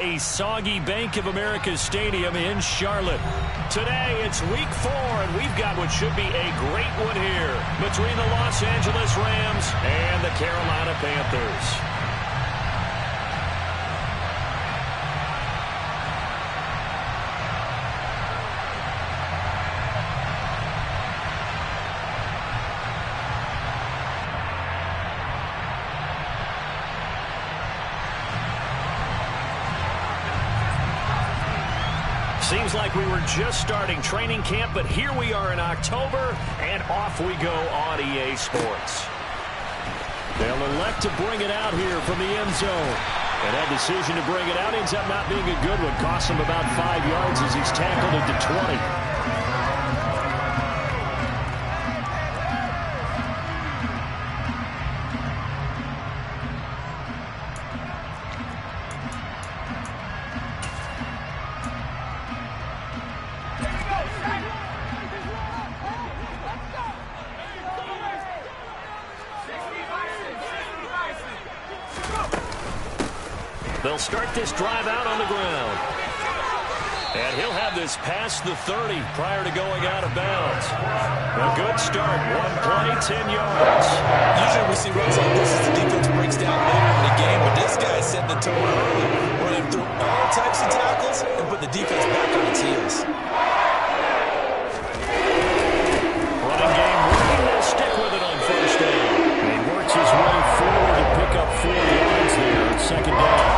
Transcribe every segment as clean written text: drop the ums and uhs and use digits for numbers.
A soggy Bank of America Stadium in Charlotte. Today, it's week 4, and we've got what should be a great one here between the Los Angeles Rams and the Carolina Panthers. Seems like we were just starting training camp, but here we are in October, and off we go on EA Sports. They'll elect to bring it out here from the end zone. And that decision to bring it out ends up not being a good one. Costs him about 5 yards as he's tackled at the 20. They'll start this drive out on the ground. And he'll have this past the 30 prior to going out of bounds. A good start. One play, 10 yards. Usually we see runs like this as the defense breaks down later in the game, but this guy set the tone early, running through all types of tackles and put the defense back on its heels. Running game working. They'll stick with it on first down. And he works his way forward to pick up 4 yards there on second down.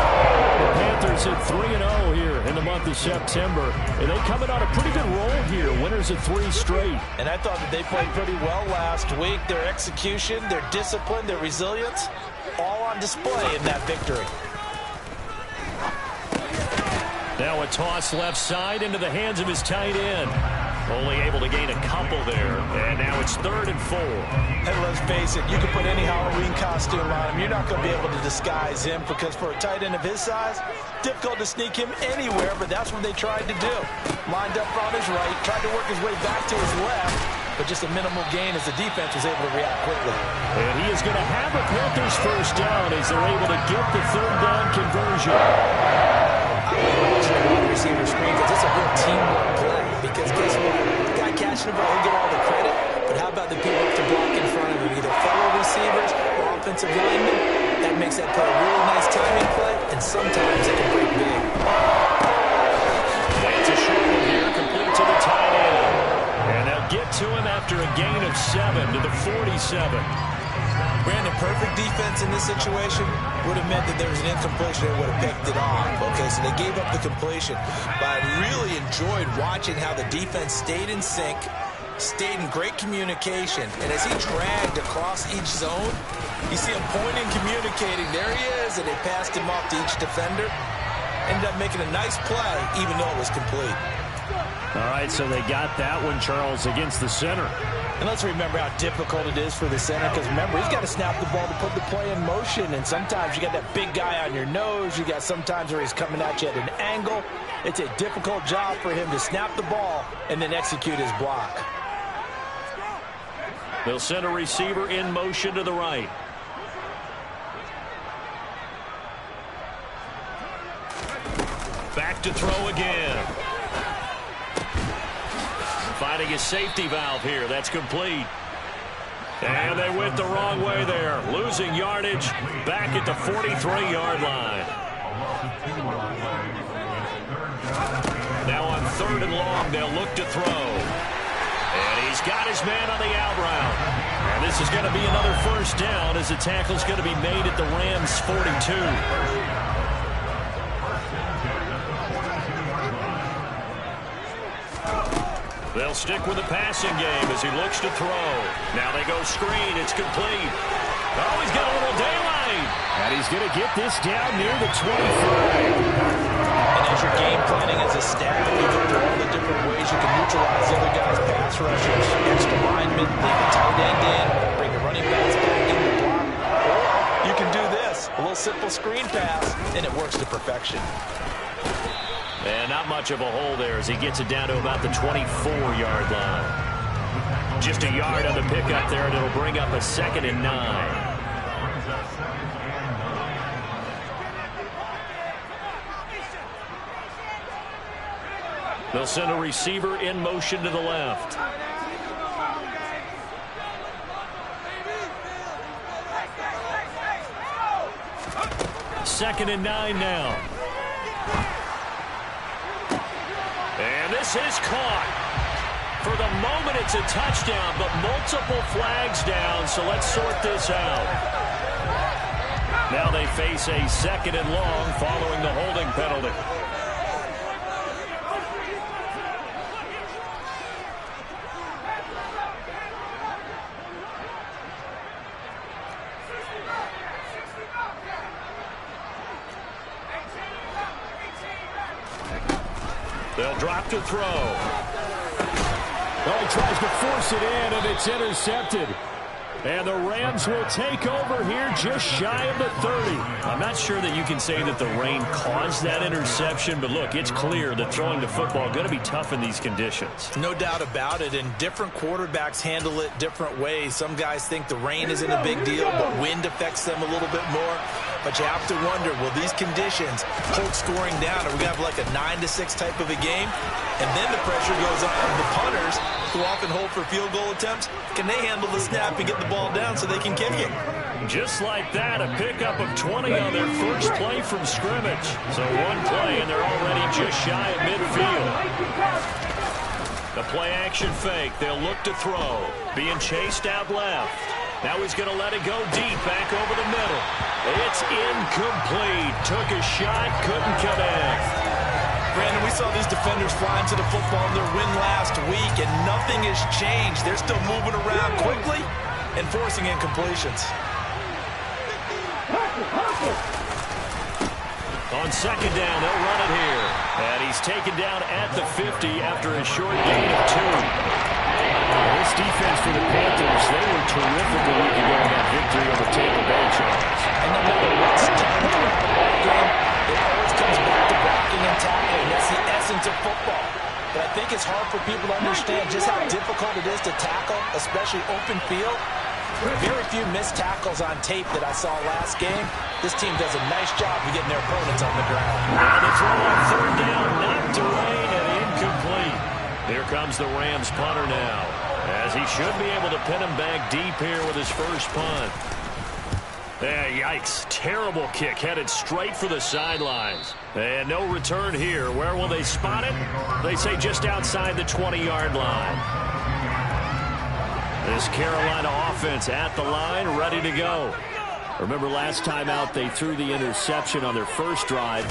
The Panthers at 3-0 here in the month of September. And they coming on a pretty good roll here. Winners of 3 straight. And I thought that they played pretty well last week. Their execution, their discipline, their resilience, all on display in that victory. Now a toss left side into the hands of his tight end. Only able to gain a couple there. And now it's 3rd and 4. And let's face it, you can put any Halloween costume on him. You're not going to be able to disguise him because for a tight end of his size, difficult to sneak him anywhere, but that's what they tried to do. Lined up on his right, tried to work his way back to his left, but just a minimal gain as the defense was able to react quickly. And he is going to have the Panthers first down as they're able to get the 3rd down conversion. I like watching the wide receiver screen because it's a real teamwork play. Because guess what? The guy catching the ball, he'll get all the credit. But how about the people up to block in front of him? Either fellow receivers or offensive linemen. That makes that play a really nice timing play. And sometimes it can break big. That's a short one here, complete to the tight end. And they'll get to him after a gain of 7 to the 47. Brandon, perfect defense in this situation would have meant that there was an incompletion and would have picked it off. Okay, so they gave up the completion. But I really enjoyed watching how the defense stayed in sync, stayed in great communication. And as he dragged across each zone, you see him pointing, communicating. There he is, and they passed him off to each defender. Ended up making a nice play, even though it was complete. All right, so they got that one, Charles, against the center. And let's remember how difficult it is for the center, because remember, he's got to snap the ball to put the play in motion, and sometimes you got that big guy on your nose. You got sometimes where he's coming at you at an angle. It's a difficult job for him to snap the ball and then execute his block. They'll send a receiver in motion to the right. Back to throw again. Finding a safety valve here. That's complete. And they went the wrong way there. Losing yardage back at the 43-yard line. Now on 3rd and long, they'll look to throw. And he's got his man on the out route. And this is going to be another first down as the tackle's going to be made at the Rams' 42. They'll stick with the passing game as he looks to throw. Now they go screen. It's complete. Oh, he's got a little daylight. And he's going to get this down near the 25. And as you're game planning as a staff, you look at all the different ways you can neutralize the other guy's pass rushers. Extra linemen, leave the tight end in, bring the running backs back in the block. Or you can do this, a little simple screen pass, and it works to perfection. And not much of a hole there as he gets it down to about the 24-yard line. Just a yard on the pickup there, and it'll bring up a 2nd and 9. They'll send a receiver in motion to the left. Second and 9 now. And this is caught. For the moment, it's a touchdown, but multiple flags down, so let's sort this out. Now they face a second and long following the holding penalty. They'll drop to throw. Oh, he tries to force it in, and it's intercepted. And the Rams will take over here just shy of the 30. I'm not sure that you can say that the rain caused that interception, but look, it's clear that throwing the football is going to be tough in these conditions. No doubt about it, and different quarterbacks handle it different ways. Some guys think the rain isn't a big deal, but wind affects them a little bit more. But you have to wonder, will these conditions hold scoring down? Are we going to have like a 9-6 type of a game? And then the pressure goes on the punters who often hold for field goal attempts. Can they handle the snap and get the ball down so they can kick it? Just like that, a pickup of 20 on their first play from scrimmage. So one play, and they're already just shy of midfield. The play action fake. They'll look to throw. Being chased out left. Now he's going to let it go deep, back over the middle. It's incomplete. Took a shot, couldn't connect. Brandon, we saw these defenders flying to the football in their win last week, and nothing has changed. They're still moving around quickly and forcing incompletions. On second down, they'll run it here. And he's taken down at the 50 after a short gain of 2. This defense for the Panthers, they were terrific a week ago in that victory over Tampa Bay, Charles. And no matter what's done throughout the ball game, it always comes back to blocking and tackling. That's the essence of football. But I think it's hard for people to understand just how difficult it is to tackle, especially open field. Very few missed tackles on tape that I saw last game. This team does a nice job of getting their opponents on the ground. And the throw on third down, knocked away and incomplete. Here comes the Rams punter now, as he should be able to pin him back deep here with his first punt. Yikes. Terrible kick headed straight for the sidelines. And no return here. Where will they spot it? They say just outside the 20-yard line. This Carolina offense at the line, ready to go. Remember last time out they threw the interception on their first drive.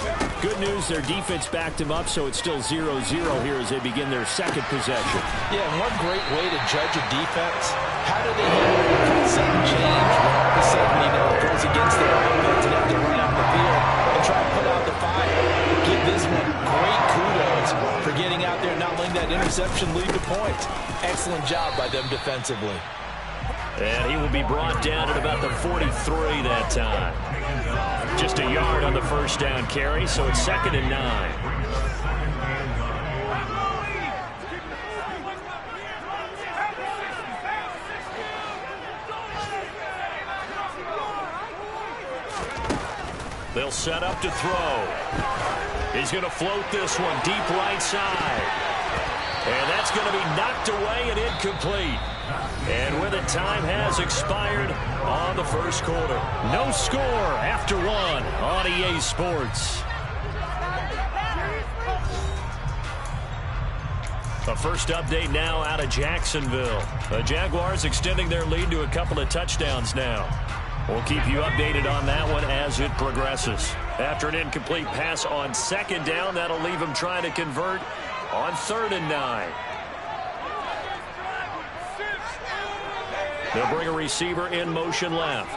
Good news, their defense backed them up, so it's still 0-0 here as they begin their second possession. Yeah, and one great way to judge a defense. How do they handle a sudden change when all of a sudden, it goes against their offense and have to run out the field and try to put out the fire? Give this one great kudos for getting out there and not letting that interception lead to points. Excellent job by them defensively. And he will be brought down at about the 43 that time. Just a yard on the first down carry, so it's 2nd and 9. They'll set up to throw. He's going to float this one deep right side. And that's going to be knocked away and incomplete. And with it, time has expired on the first quarter. No score after 1 on EA Sports. A first update now out of Jacksonville. The Jaguars extending their lead to a couple of touchdowns now. We'll keep you updated on that one as it progresses. After an incomplete pass on second down, that'll leave them trying to convert on 3rd and 9. They'll bring a receiver in motion left.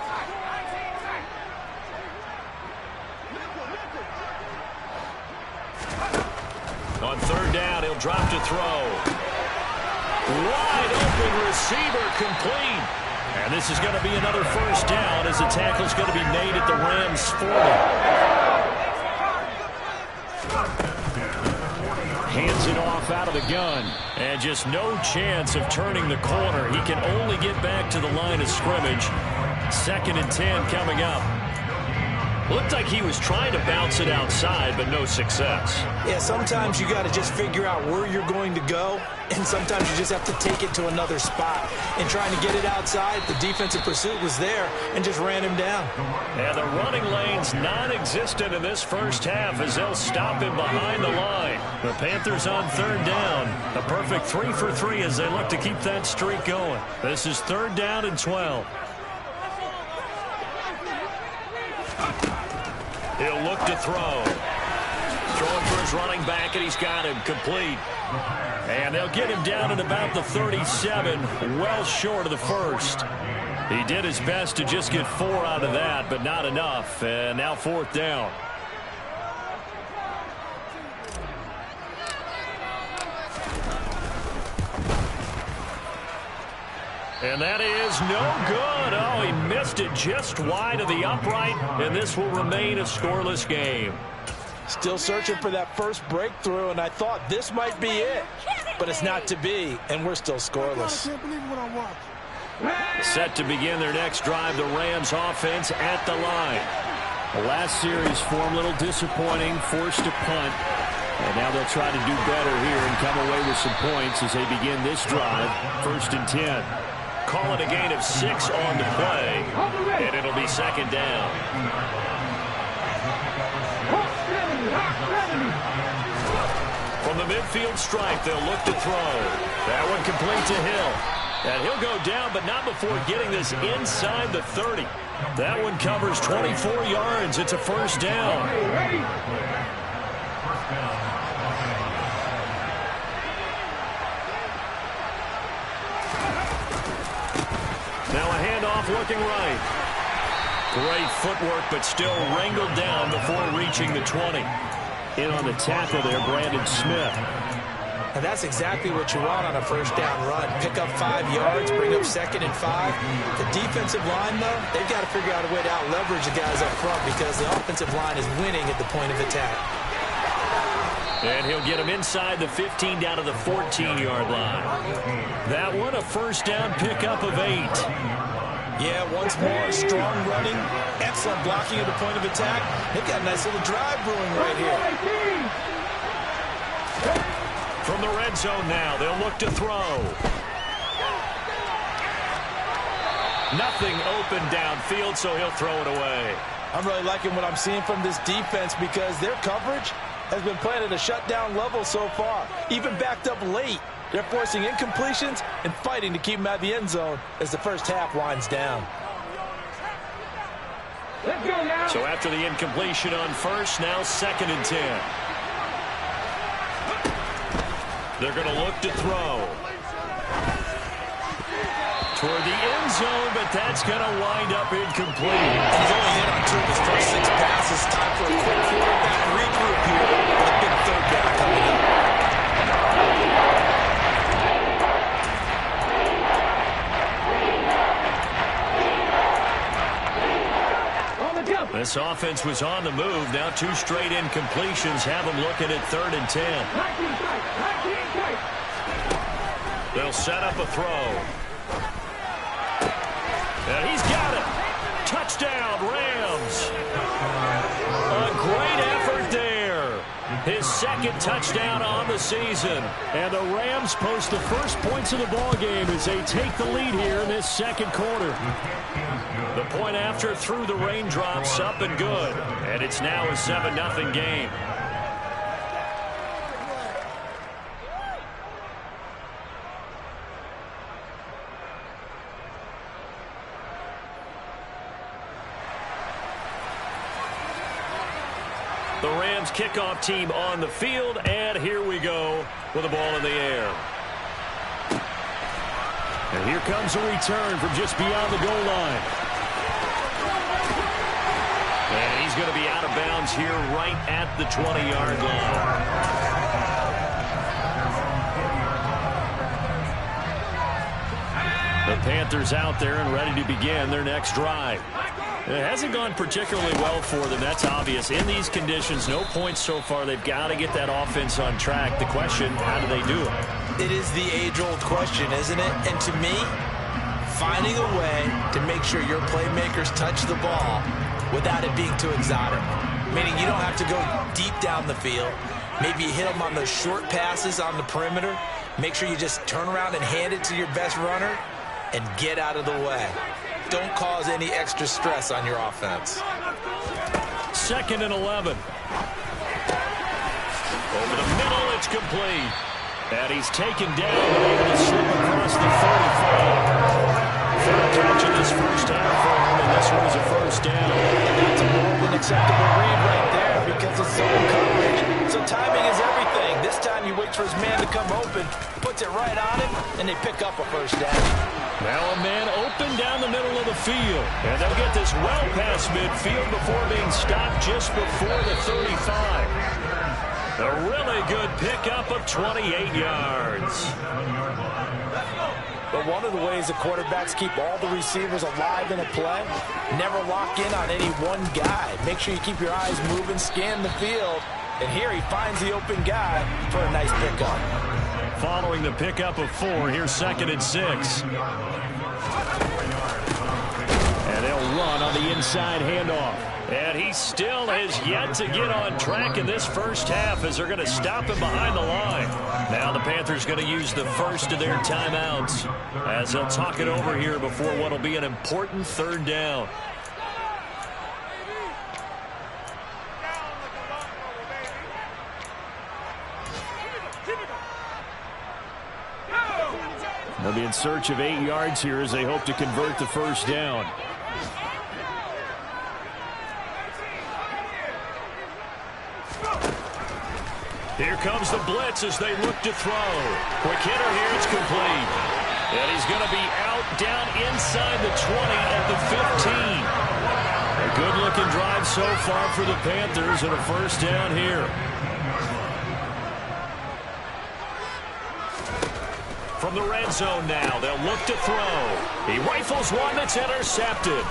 On 3rd down, he'll drop to throw. Wide open receiver, complete. And this is going to be another first down as the tackle's going to be made at the Rams 40. Hands it off out of the gun. And just no chance of turning the corner. He can only get back to the line of scrimmage. 2nd and 10 coming up. Looked like he was trying to bounce it outside, but no success. Yeah, sometimes you got to just figure out where you're going to go, and sometimes you just have to take it to another spot. And trying to get it outside, the defensive pursuit was there and just ran him down. And the running lane's non-existent in this first half as they'll stop him behind the line. The Panthers on third down. A perfect 3 for 3 as they look to keep that streak going. This is third down and 12. He'll look to throw. Throwing for his running back, and he's got him complete. And they'll get him down at about the 37, well short of the first. He did his best to just get 4 out of that, but not enough. And now fourth down. And that is no good. Oh, he missed it just wide of the upright, and this will remain a scoreless game. Still searching for that first breakthrough, and I thought this might be it. But it's not to be, and we're still scoreless. Set to begin their next drive, the Rams offense at the line. The last series form a little disappointing, forced to punt. And now they'll try to do better here and come away with some points as they begin this drive, 1st and 10. Call it a gain of 6 on the play, and it'll be second down. From the midfield stripe, they'll look to throw. That one complete to Hill. And he'll go down, but not before getting this inside the 30. That one covers 24 yards. It's a first down. Now a handoff looking right. Great footwork, but still wrangled down before reaching the 20. In on the tackle there, Brandon Smith. And that's exactly what you want on a first down run. Pick up 5 yards, bring up 2nd and 5. The defensive line, though, they've got to figure out a way to out-leverage the guys up front because the offensive line is winning at the point of attack. And he'll get him inside the 15 down to the 14-yard line. That one, a first down pickup of 8. Yeah, once more, strong running, excellent blocking at the point of attack. They've got a nice little drive brewing right here. From the red zone now, they'll look to throw. Nothing open downfield, so he'll throw it away. I'm really liking what I'm seeing from this defense because their coverage has been playing at a shutdown level so far. Even backed up late, they're forcing incompletions and fighting to keep them out of the end zone as the first half winds down. So after the incompletion on first, now 2nd and 10. They're going to look to throw. Toward the end zone, but that's going to wind up incomplete. He's only hit on 2 of his first 6 passes. Time for a quick quarterback regroup here with a big third down coming up. This offense was on the move. Now 2 straight incompletions have them looking at 3rd and 10. They'll set up a throw. And he's got it. Touchdown, Rams. A great effort there. His 2nd touchdown on the season. And the Rams post the first points of the ball game as they take the lead here in this 2nd quarter. The point after through the raindrops, up and good. And it's now a 7-0 game. The Rams kickoff team on the field, and here we go with the ball in the air. And here comes a return from just beyond the goal line. And he's going to be out of bounds here right at the 20-yard line. The Panthers out there and ready to begin their next drive. It hasn't gone particularly well for them, that's obvious. In these conditions, no points so far. They've got to get that offense on track. The question, how do they do it? It is the age-old question, isn't it? And to me, finding a way to make sure your playmakers touch the ball without it being too exotic. Meaning you don't have to go deep down the field. Maybe you hit them on those short passes on the perimeter. Make sure you just turn around and hand it to your best runner and get out of the way. Don't cause any extra stress on your offense. 2nd and 11. Over the middle, it's complete. And he's taken down and able to slip across the 35. Third catch in this first half for him, and this one is a first down. That's a more than acceptable read right there because it's zone coverage. So timing is everything. This time he waits for his man to come open, puts it right on him, and they pick up a first down. Now a man open down the middle of the field. And they'll get this well past midfield before being stopped just before the 35. A really good pickup of 28 yards. But one of the ways the quarterbacks keep all the receivers alive in a play, never lock in on any one guy. Make sure you keep your eyes moving, scan the field. And here he finds the open guy for a nice pickup. Following the pickup of 4, here's 2nd and 6. And they'll run on the inside handoff. And he still has yet to get on track in this first half as they're going to stop him behind the line. Now the Panthers going to use the first of their timeouts as they'll talk it over here before what will be an important 3rd down. They'll be in search of 8 yards here as they hope to convert the first down. Here comes the blitz as they look to throw. Quick hitter here, it's complete. And he's going to be out down inside the 20 at the 15. A good-looking drive so far for the Panthers and a first down here. From the red zone now, they'll look to throw. He rifles one that's intercepted.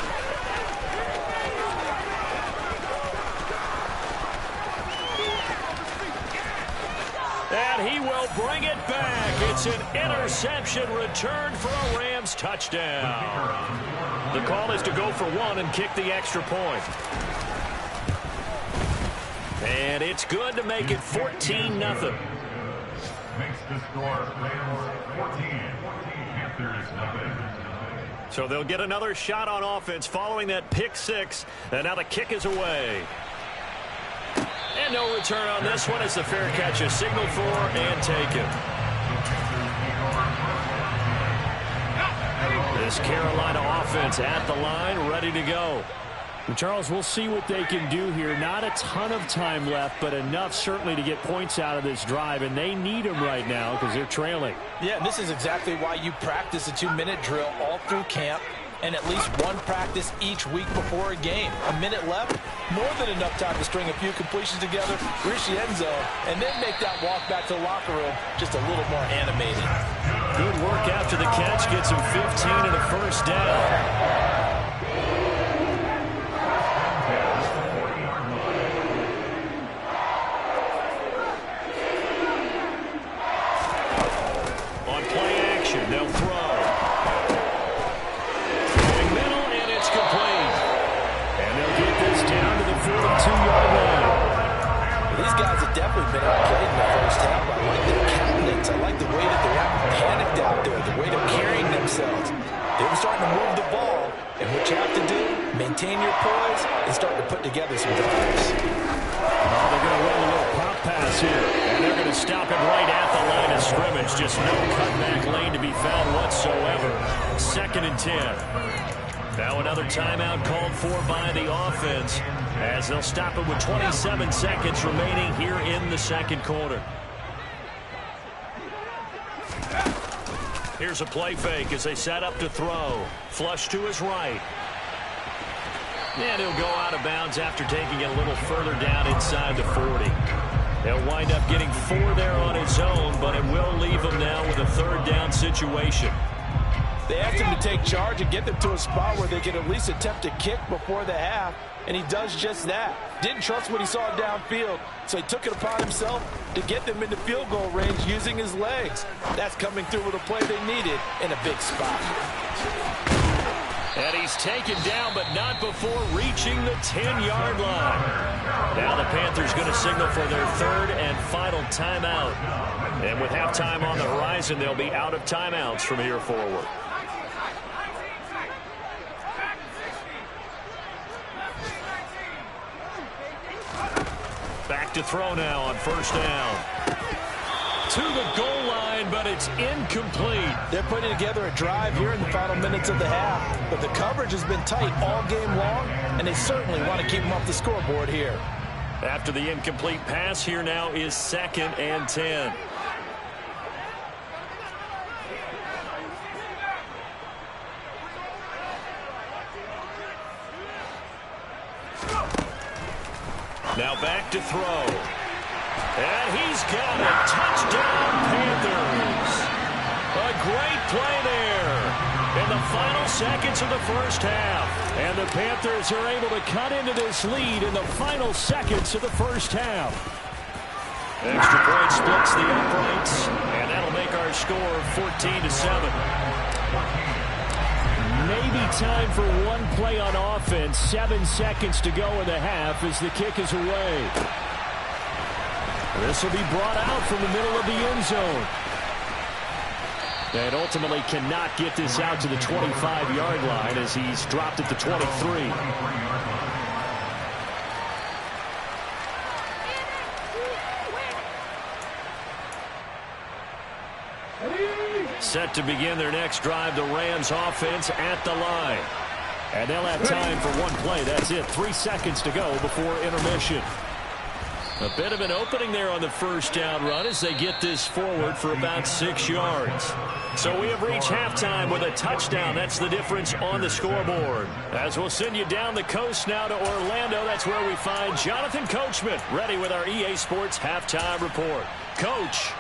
And he will bring it back. It's an interception return for a Rams touchdown. The call is to go for 1 and kick the extra point. And it's good to make it 14-0. Makes the score 14. Panthers nothing. So they'll get another shot on offense following that pick 6. And now the kick is away. And no return on this one as the fair catch is signaled for and taken. This Carolina offense at the line, ready to go. And Charles, we'll see what they can do here. Not a ton of time left, but enough certainly to get points out of this drive, and they need them right now because they're trailing. Yeah, and this is exactly why you practice a 2-minute drill all through camp and at least one practice each week before a game. A minute left, more than enough time to string a few completions together, reach the end zone, and then make that walk back to the locker room just a little more animated. Good work after the catch, gets him 15 and a first down. They'll throw. Going middle, and it's complete. And they'll get this down to the 42-yard line. Well, these guys have definitely been outplayed in the first half. I like their countenance. I like the way that they're not panicked out there, the way they're carrying themselves. They're starting to move the ball. And what you have to do, maintain your poise and start to put together some drives. Oh, they're going to run a little pop pass here. And they're going to stop it right at the line of scrimmage. Just no cutback lane to be found whatsoever. 2nd and 10. Now another timeout called for by the offense as they'll stop it with 27 seconds remaining here in the second quarter. Here's a play fake as they set up to throw. Flush to his right. And he'll go out of bounds after taking it a little further down inside the 40. He'll wind up getting 4 there on his own, but it will leave him now with a 3rd down situation. They asked him to take charge and get them to a spot where they could at least attempt a kick before the half, and he does just that. Didn't trust what he saw downfield, so he took it upon himself to get them into field goal range using his legs. That's coming through with a play they needed in a big spot. And he's taken down, but not before reaching the 10-yard line. Now the Panthers going to signal for their third and final timeout. And with halftime on the horizon, they'll be out of timeouts from here forward. Back to throw now on first down. To the goal line, but it's incomplete. They're putting together a drive here in the final minutes of the half, but the coverage has been tight all game long, and they certainly want to keep them off the scoreboard here. After the incomplete pass, here now is 2nd and 10. Now back to throw. And he's got it. Touchdown, Panthers. A great play there in the final seconds of the first half. And the Panthers are able to cut into this lead in the final seconds of the first half. Extra point splits the uprights, and that'll make our score 14-7. Maybe time for one play on offense. 7 seconds to go in the half as the kick is away. This will be brought out from the middle of the end zone. And ultimately cannot get this out to the 25-yard line as he's dropped at the 23. Set to begin their next drive, the Rams offense at the line. And they'll have time for one play. That's it. 3 seconds to go before intermission. A bit of an opening there on the first down run as they get this forward for about 6 yards. So we have reached halftime with a touchdown. That's the difference on the scoreboard. As we'll send you down the coast now to Orlando, that's where we find Jonathan Coachman ready with our EA Sports halftime report. Coach.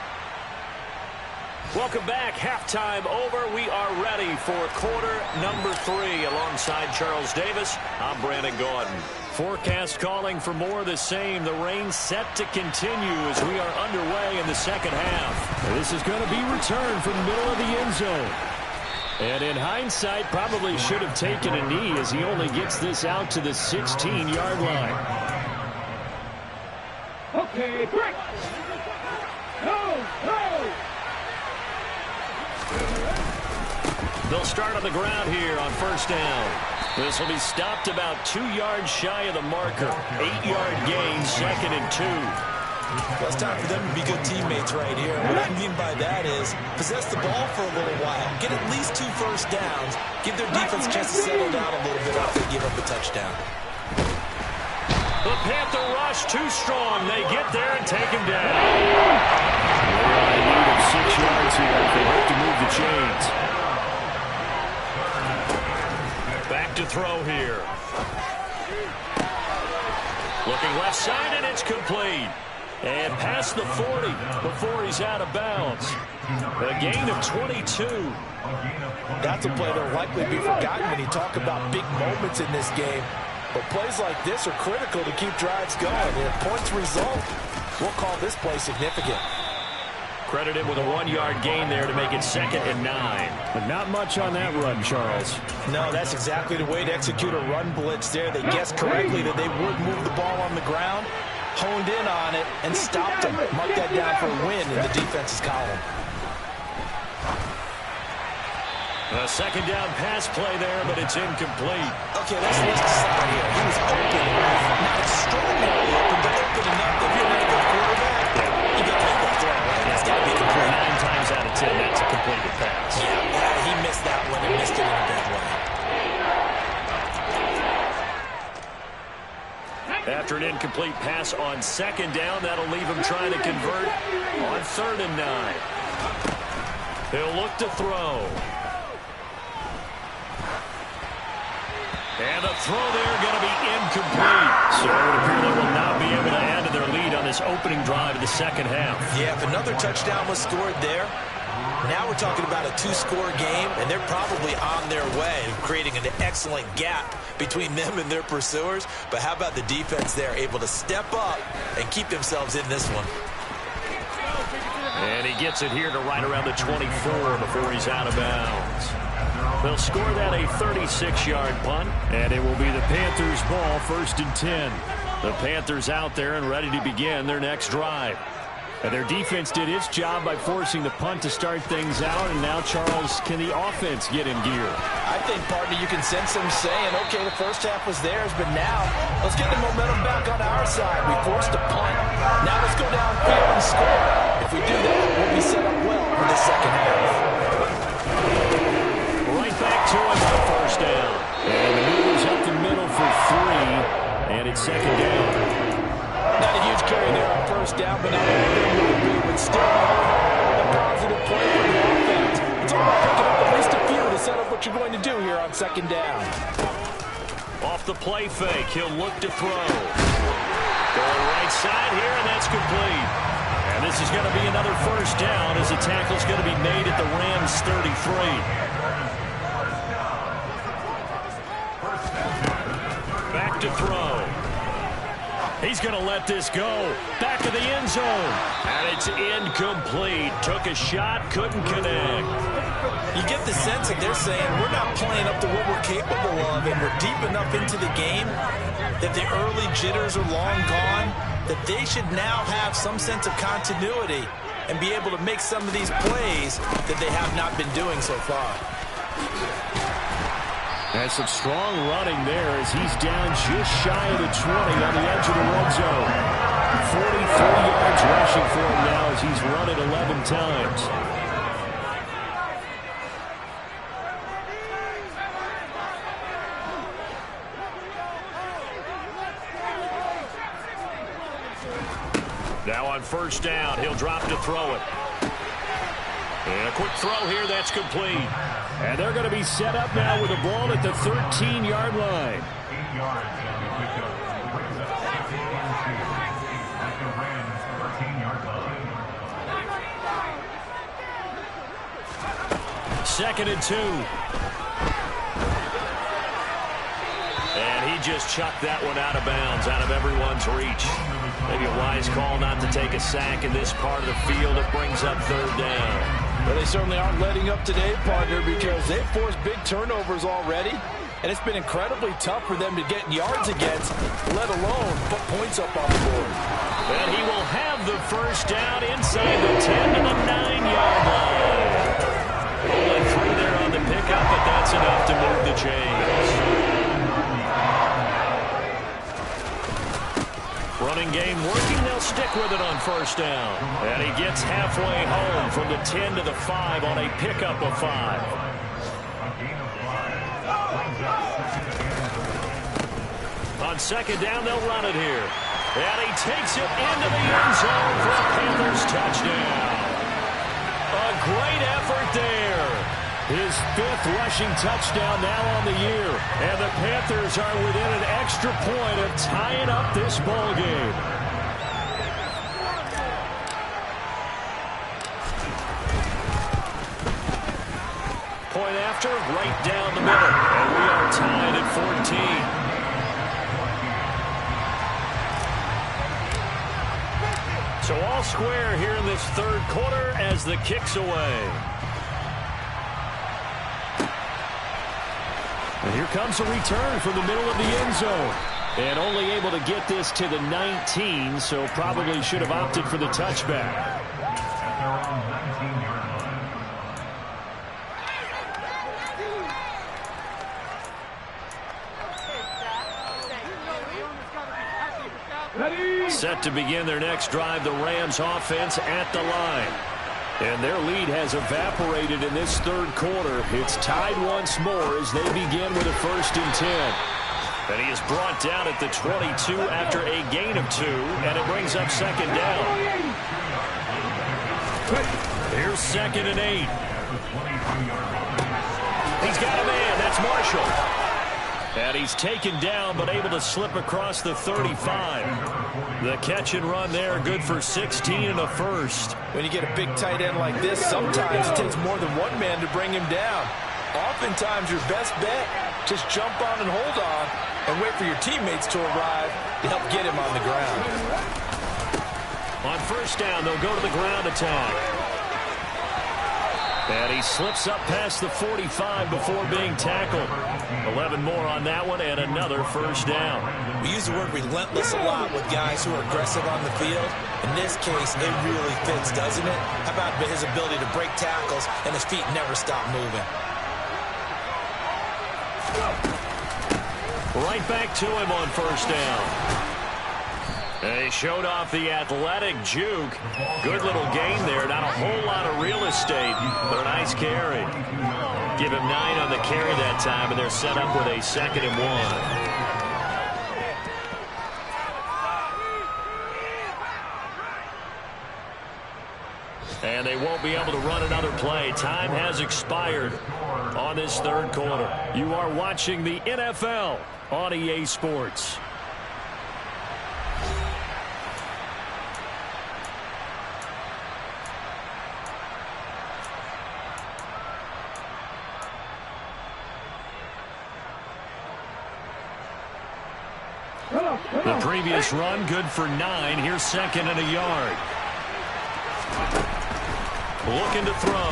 Welcome back. Halftime over. We are ready for quarter number 3 alongside Charles Davis. I'm Brandon Gaudin. Forecast calling for more of the same. The rain set to continue as we are underway in the second half. This is going to be returned from the middle of the end zone. And in hindsight, probably should have taken a knee as he only gets this out to the 16-yard line. Okay, break. Go, go. They'll start on the ground here on first down. This will be stopped about 2 yards shy of the marker. 8-yard gain, 2nd and 2. Well, it's time for them to be good teammates right here. What I mean by that is possess the ball for a little while. Get at least 2 first downs. Give their defense a chance to settle down a little bit after they give up a touchdown. The Panther rush too strong. They get there and take him down. They're in need of 6 yards here if they hope to move the chains. Back to throw here. Looking left side, and it's complete. And past the 40 before he's out of bounds. A gain of 22. That's a play that'll likely be forgotten when you talk about big moments in this game. But plays like this are critical to keep drives going. And if points result, we'll call this play significant. Credit him with a 1-yard gain there to make it 2nd and 9. But not much on that run, Charles. No, that's exactly the way to execute a run blitz there. They guessed correctly that they would move the ball on the ground, honed in on it, and stopped them. Mark that down for a win in the defense's column. A second down pass play there, but it's incomplete. Okay, let's decide here. He was open, not extraordinarily open, but open enough that if you're a good quarterback, you got to make that throw, right? It's got to be complete. 9 times out of 10, that's a completed pass. Yeah, he missed that one and missed it in a big way. After an incomplete pass on second down, that'll leave him trying to convert on 3rd and 9. He'll look to throw. And the throw there going to be incomplete. So it would appear they will not be able to add to their lead on this opening drive of the second half. Yeah, if another touchdown was scored there, now we're talking about a 2-score game, and they're probably on their way, creating an excellent gap between them and their pursuers. But how about the defense there, able to step up and keep themselves in this one? And he gets it here to right around the 24 before he's out of bounds. They'll score that a 36-yard punt, and it will be the Panthers' ball, 1st and 10. The Panthers out there and ready to begin their next drive. And their defense did its job by forcing the punt to start things out, and now, Charles, can the offense get in gear? I think, partner, you can sense them saying, okay, the first half was theirs, but now let's get the momentum back on our side. We forced a punt. Now let's go downfield and score. If we do that, we'll be set up well for the second half. Right back to him for first down. And the moves up the middle for 3, and it's second down. Not a huge carry there on first down, but not really big, but still a positive play for the offense. It's all about picking up at least a few to set up what you're going to do here on second down. Off the play fake, he'll look to throw. Going right side here, and that's complete. And this is going to be another first down as the tackle's going to be made at the Rams' 33. Back to throw. He's going to let this go. Back of the end zone. And it's incomplete. Took a shot, couldn't connect. You get the sense that they're saying we're not playing up to what we're capable of, and we're deep enough into the game that the early jitters are long gone, that they should now have some sense of continuity and be able to make some of these plays that they have not been doing so far. Has some strong running there as he's down just shy of the 20 on the edge of the red zone. 43 yards rushing for him now as he's run it 11 times. Now on first down, he'll drop to throw it. And a quick throw here, that's complete. And they're going to be set up now with the ball at the 13-yard line. 8 yards and we pick up. Brings up second and 2 at the Rams' 13-yard line. Second and 2. And he just chucked that one out of bounds, out of everyone's reach. Maybe a wise call not to take a sack in this part of the field. It brings up third down. Well, they certainly aren't letting up today, partner, because they've forced big turnovers already, and it's been incredibly tough for them to get yards against, let alone put points up on the board. And he will have the first down inside the 10 to the 9-yard line. Only 3 there on the pickup, but that's enough to move the chains. Running game working, they'll stick with it on first down. And he gets halfway home from the 10 to the 5 on a pickup of 5. On second down, they'll run it here. And he takes it into the end zone for a Panthers touchdown. A great effort there. His 5th rushing touchdown now on the year. And the Panthers are within an extra point of tying up this ball game. Point after, right down the middle. And we are tied at 14. So all square here in this third quarter as the kick's away. And here comes a return from the middle of the end zone. And only able to get this to the 19, so probably should have opted for the touchback. At their own 19-yard line. Ready? Set to begin their next drive, the Rams offense at the line. And their lead has evaporated in this third quarter. It's tied once more as they begin with a 1st and 10. And he is brought down at the 22 after a gain of 2, and it brings up second down. Here's 2nd and 8. He's got a man. That's Marshall. And he's taken down, but able to slip across the 35. The catch and run there, good for 16 and a first. When you get a big tight end like this, sometimes it takes more than one man to bring him down. Oftentimes, your best bet, just jump on and hold on and wait for your teammates to arrive to help get him on the ground. On first down, they'll go to the ground attack. And he slips up past the 45 before being tackled. 11 more on that one and another first down. We use the word relentless a lot with guys who are aggressive on the field. In this case, it really fits, doesn't it? How about his ability to break tackles and his feet never stop moving? Right back to him on first down. They showed off the athletic juke. Good little gain there. Not a whole lot of real estate, but a nice carry. Give him 9 on the carry that time, and they're set up with a 2nd and 1. And they won't be able to run another play. Time has expired on this third quarter. You are watching the NFL on EA Sports. The previous run good for 9. Here's 2nd and a yard. Looking to throw.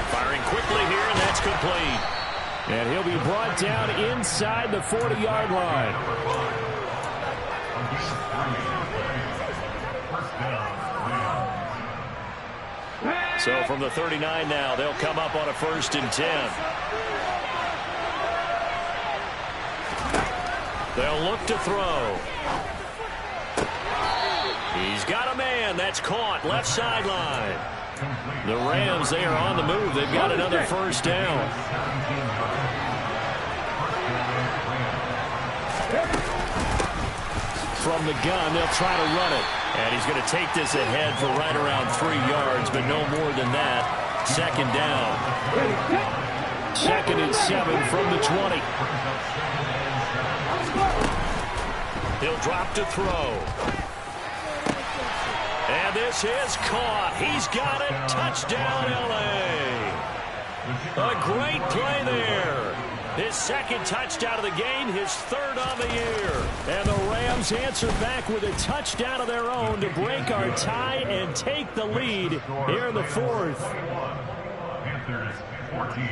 Firing quickly here, and that's complete. And he'll be brought down inside the 40-yard line. So from the 39 now, they'll come up on a 1st and 10. They'll look to throw. He's got a man. That's caught. Left sideline. The Rams, they are on the move. They've got another first down. From the gun, they'll try to run it. And he's going to take this ahead for right around 3 yards, but no more than that. 2nd down. 2nd and 7 from the 20. He'll drop to throw. And this is caught. He's got it. Touchdown, L.A. A great play there. His 2nd touchdown of the game, his 3rd on the year. And the Rams answer back with a touchdown of their own to break our tie and take the lead here in the 4th. Panthers 14.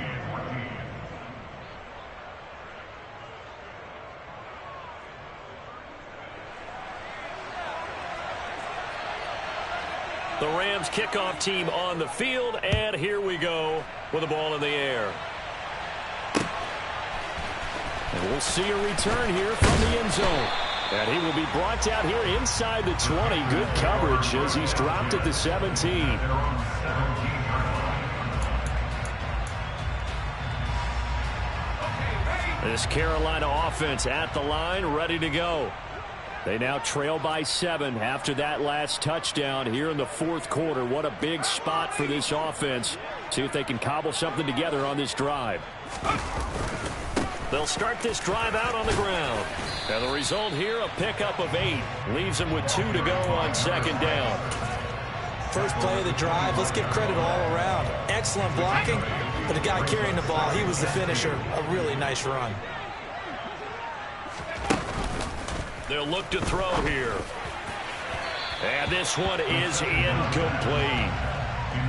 The Rams kickoff team on the field, and here we go with the ball in the air. And we'll see a return here from the end zone. And he will be brought down here inside the 20. Good coverage as he's dropped at the 17. This Carolina offense at the line, ready to go. They now trail by 7 after that last touchdown here in the 4th quarter. What a big spot for this offense. See if they can cobble something together on this drive. They'll start this drive out on the ground. And the result here, a pickup of 8. Leaves them with 2 to go on 2nd down. First play of the drive, let's give credit all around. Excellent blocking, but the guy carrying the ball, he was the finisher. A really nice run. They'll look to throw here. And this one is incomplete.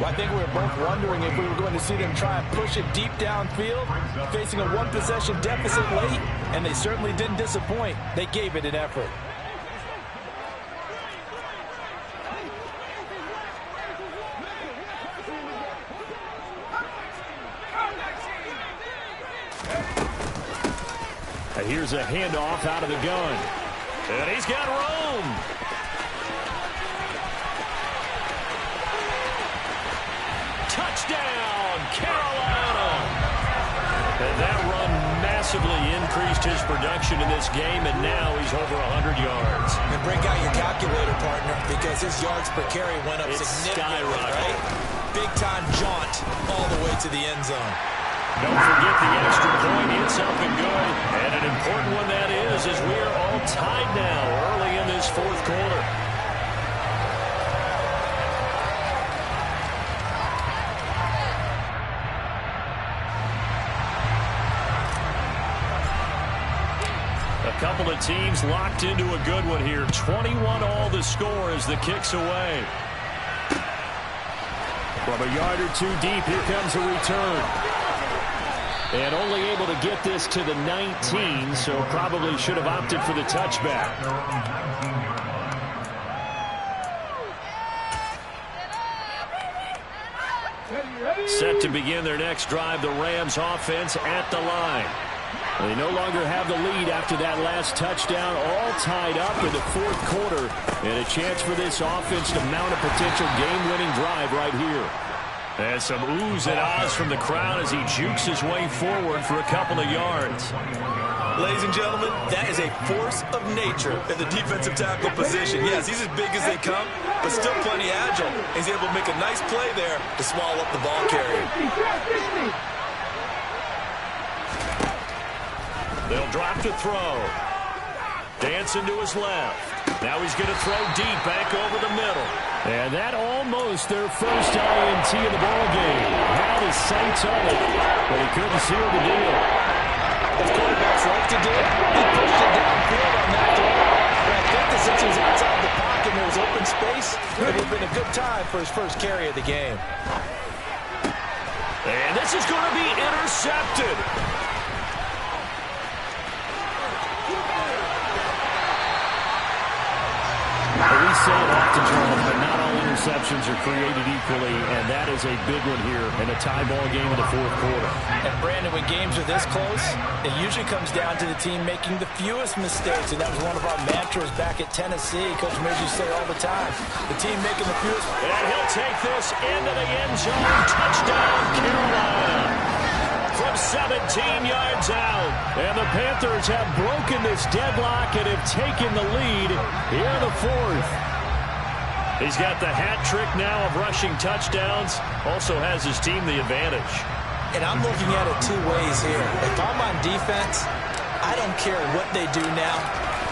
Well, I think we were both wondering if we were going to see them try and push it deep downfield, facing a 1-possession deficit late, and they certainly didn't disappoint. They gave it an effort. And here's a handoff out of the gun. And he's got room. Touchdown, Carolina. And that run massively increased his production in this game, and now he's over 100 yards. And break out your calculator, partner, because his yards per carry went up significantly, right? Big-time jaunt all the way to the end zone. Don't forget the extra point. It's up and good. And an important one that is, as we are all tied now early in this 4th quarter. A couple of teams locked into a good one here. 21 all the score as the kick's away. From From a yard or two deep, here comes a return. And only able to get this to the 19, so probably should have opted for the touchback. Set to begin their next drive, the Rams offense at the line. They no longer have the lead after that last touchdown, all tied up in the fourth quarter, and a chance for this offense to mount a potential game-winning drive right here. And some oohs and ahs from the crowd as he jukes his way forward for a couple of yards. Ladies and gentlemen, that is a force of nature in the defensive tackle position. Yes, he's as big as they come, but still plenty agile. He's able to make a nice play there to swallow up the ball carrier. They'll drop to throw. Dancing to his left. Now he's going to throw deep back over the middle. And that almost their first INT of the ball game. Had his sights on it, but he couldn't seal the deal. As quarterbacks like to do, he pushed it downfield on that throw. But I think that since he was outside the pocket and there was open space, it would have been a good time for his first carry of the game. And this is going to be intercepted. We say it often, Charles, but not all interceptions are created equally, and that is a big one here in a tie ball game in the fourth quarter. And Brandon, when games are this close, it usually comes down to the team making the fewest mistakes, and that was one of our mantras back at Tennessee. Coach Mills used to say all the time, the team making the fewest. And he'll take this into the end zone. Touchdown, Carolina. From 17 yards out. And the Panthers have broken this deadlock and have taken the lead here in the fourth. He's got the hat trick now of rushing touchdowns. Also has his team the advantage. And I'm looking at it two ways here. If I'm on defense, I don't care what they do now.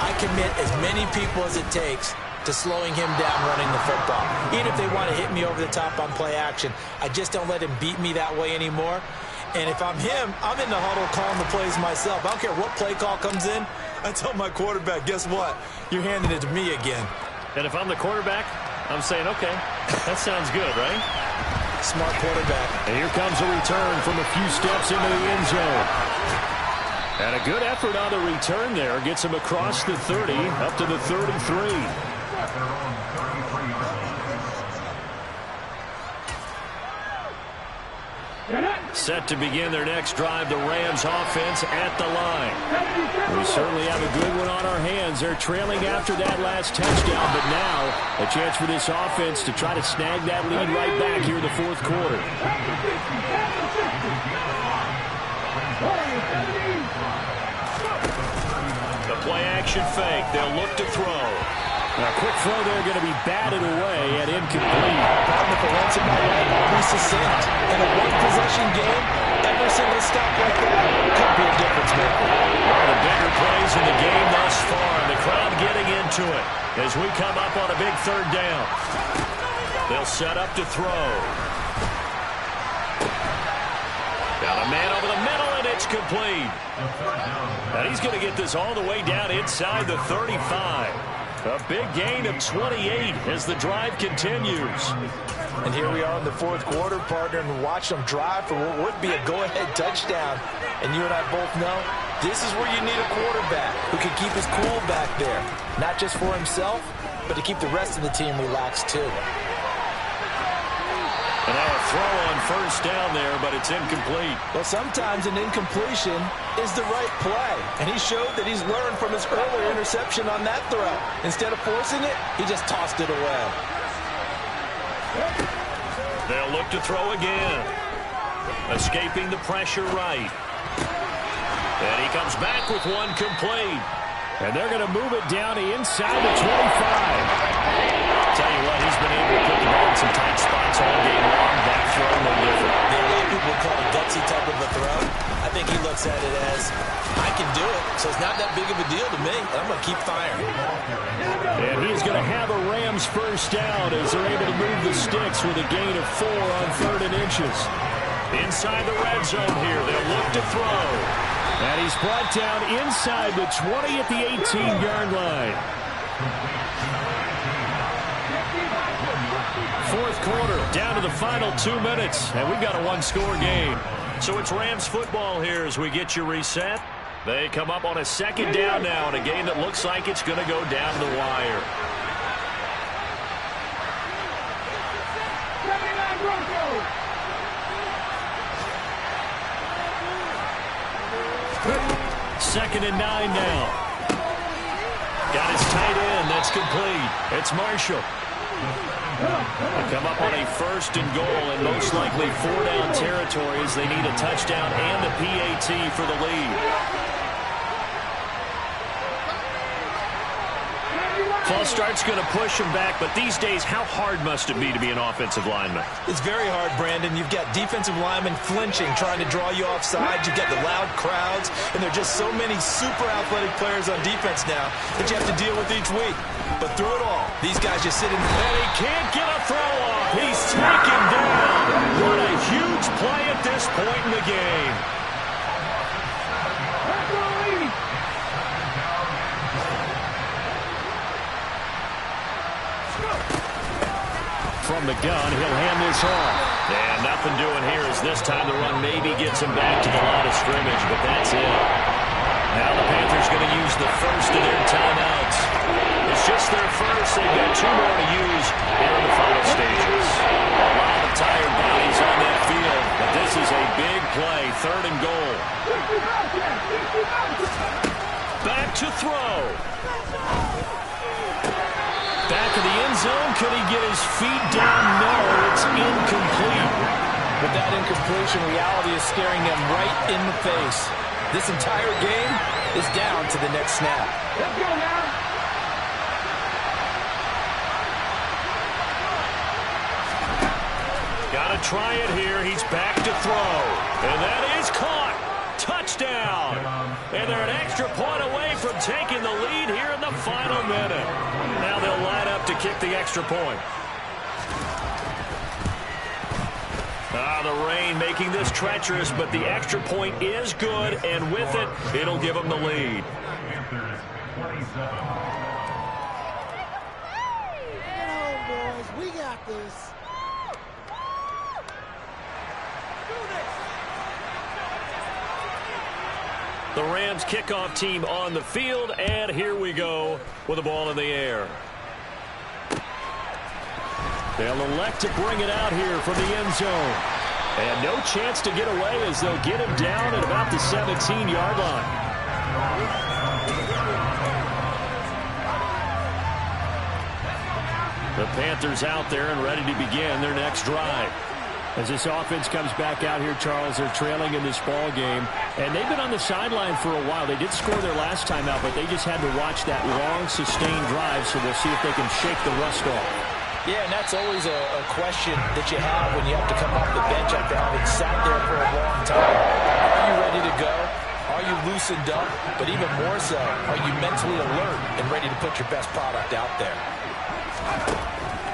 I commit as many people as it takes to slowing him down running the football. Even if they want to hit me over the top on play action, I just don't let him beat me that way anymore. And if I'm him, I'm in the huddle calling the plays myself. I don't care what play call comes in. I tell my quarterback, guess what? You're handing it to me again. And if I'm the quarterback, I'm saying, okay, that sounds good, right? Smart quarterback. And here comes a return from a few steps into the end zone. And a good effort on the return there. Gets him across the 30, up to the 33. Set to begin their next drive, the Rams offense at the line. We certainly have a good one on our hands. They're trailing after that last touchdown, but now a chance for this offense to try to snag that lead right back here in the fourth quarter. The play action fake. They'll look to throw. A quick throw there going to be batted away and incomplete. Problem with the runs in my leg, be succinct. In a one-possession game, every single stop like that could be a difference maker. One of the bigger plays in the game thus far. The crowd getting into it as we come up on a big third down. They'll set up to throw. Got a man over the middle, and it's complete. And he's going to get this all the way down inside the 35. A big gain of 28 as the drive continues. And here we are in the fourth quarter, partner, and watch them drive for what would be a go-ahead touchdown. And you and I both know this is where you need a quarterback who can keep his cool back there. Not just for himself, but to keep the rest of the team relaxed too. And now a throw on first down there, but it's incomplete. Well, sometimes an incompletion is the right play. And he showed that he's learned from his earlier interception on that throw. Instead of forcing it, he just tossed it away. They'll look to throw again. Escaping the pressure right. And he comes back with one complete. And they're going to move it down inside the 25. Tell you what, he's been able to put the ball in some tight spots all game long. That throw, no different. A lot of people call it a gutsy type of a throw. I think he looks at it as, I can do it, so it's not that big of a deal to me, and I'm going to keep firing. And he's going to have a Rams first down as they're able to move the sticks with a gain of 4 on 3rd and inches. Inside the red zone here, they'll look to throw. And he's brought down inside the 20 at the 18-yard line. 4 fourth quarter, down to the final 2 minutes, and we've got a one-score game. So it's Rams football here as we get you reset. They come up on a second down now in a game that looks like it's going to go down the wire. Second and 9 now. Got his tight end. That's complete. It's Marshall. They come up on a first and goal and most likely 4-down territory as they need a touchdown and a PAT for the lead. False start's going to push him back, but these days, how hard must it be to be an offensive lineman? It's very hard, Brandon. You've got defensive linemen flinching, trying to draw you offside. You've got the loud crowds, and there are just so many super athletic players on defense now that you have to deal with each week. But through it all, these guys just sit in the and he can't get a throw off. He's taken down. What a huge play at this point in the game. From the gun, he'll hand this off. And nothing doing here as this time the run maybe gets him back to the line of scrimmage, but that's it. Now the Panthers going to use the first of their timeouts. It's just their first. They've got 2 more to use here in the final stages. A lot of tired bodies on that field, but this is a big play, 3rd and goal. Back to throw. Back of the end zone. Could he get his feet down? No, it's incomplete. But that incompletion reality is staring them right in the face. This entire game is down to the next snap. Let's go now. Got to try it here. He's back to throw. And that is caught. Touchdown. And they're an extra point away from taking the lead here in the final minute. Now they'll line up to kick the extra point. The rain making this treacherous, but the extra point is good, and with it, it'll give them the lead. Boys, we got this. The Rams kickoff team on the field, and here we go with the ball in the air. They'll elect to bring it out here from the end zone. And no chance to get away as they'll get him down at about the 17-yard line. The Panthers out there and ready to begin their next drive. As this offense comes back out here, Charles, they're trailing in this ball game. And they've been on the sideline for a while. They did score their last time out, but they just had to watch that long, sustained drive, so we'll see if they can shake the rust off. Yeah, and that's always a question that you have when you have to come off the bench after having sat there for a long time. Are you ready to go? Are you loosened up? But even more so, are you mentally alert and ready to put your best product out there?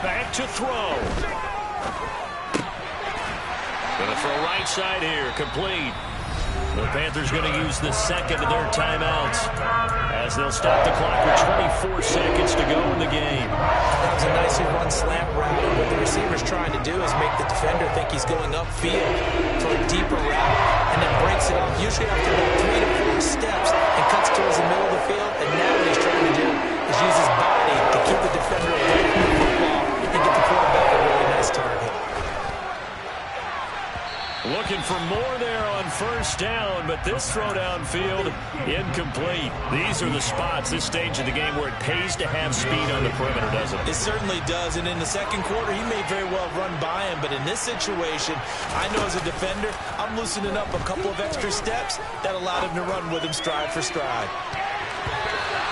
Back to throw. Going to throw right side here, complete. The Panthers going to use the second of their timeouts as they'll stop the clock with 24 seconds to go in the game. That was a nicely run slant route. And what the receiver's trying to do is make the defender think he's going upfield for a deeper route and then breaks it up, usually after about 3 to 4 steps, and cuts towards the middle of the field. And now what he's trying to do is use his body to keep the defender away from the football and get the quarterback a really nice target. Looking for more there on first down, but this throw downfield incomplete. These are the spots, this stage of the game, where it pays to have speed on the perimeter, doesn't it? It certainly does, and in the second quarter, he may very well run by him, but in this situation, I know as a defender, I'm loosening up a couple of extra steps that allowed him to run with him stride for stride.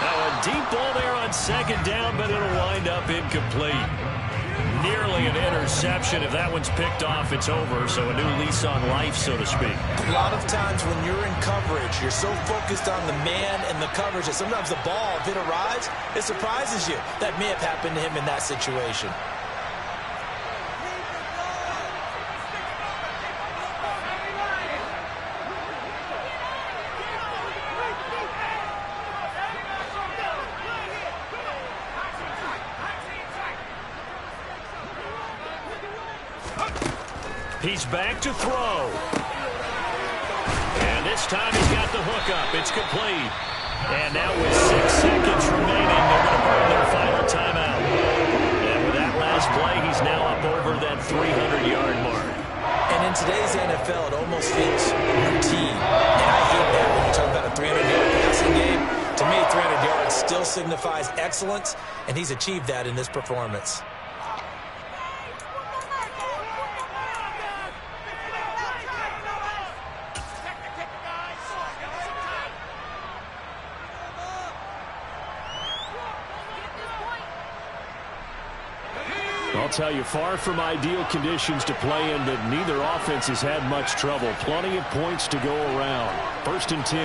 Now a deep ball there on second down, but it'll wind up incomplete. Nearly an interception. If that one's picked off, it's over. So a new lease on life, so to speak. A lot of times when you're in coverage, you're so focused on the man and the coverage that sometimes the ball, if it arrives, it surprises you. That may have happened to him in that situation. He's back to throw. And this time he's got the hookup. It's complete. And now with 6 seconds remaining, they're going to burn their final timeout. And with that last play, he's now up over that 300-yard mark. And in today's NFL, it almost feels routine. And I hate that when you talk about a 300-yard passing game. To me, 300 yards still signifies excellence, and he's achieved that in this performance. I'll tell you, far from ideal conditions to play in, but neither offense has had much trouble. Plenty of points to go around. 1st and 10.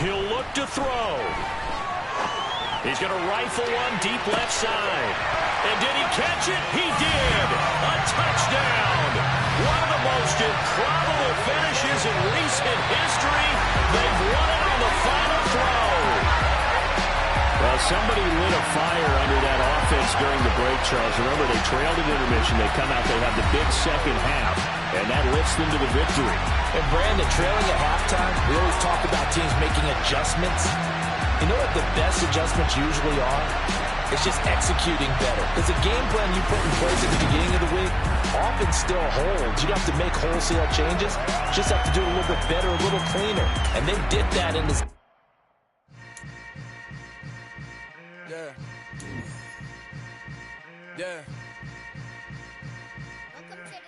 He'll look to throw. He's going to rifle one deep left side. And did he catch it? He did. A touchdown. One of the most improbable finishes in recent history. They've won it on the final throw. Well, somebody lit a fire under that offense during the break, Charles. Remember, they trailed at intermission. They come out, they have the big second half, and that lifts them to the victory. And Brandon, trailing at halftime, we always talk about teams making adjustments. You know what the best adjustments usually are? It's just executing better. Because the game plan you put in place at the beginning of the week often still holds. You don't have to make wholesale changes. You just have to do it a little bit better, a little cleaner. And they did that in this. Yeah.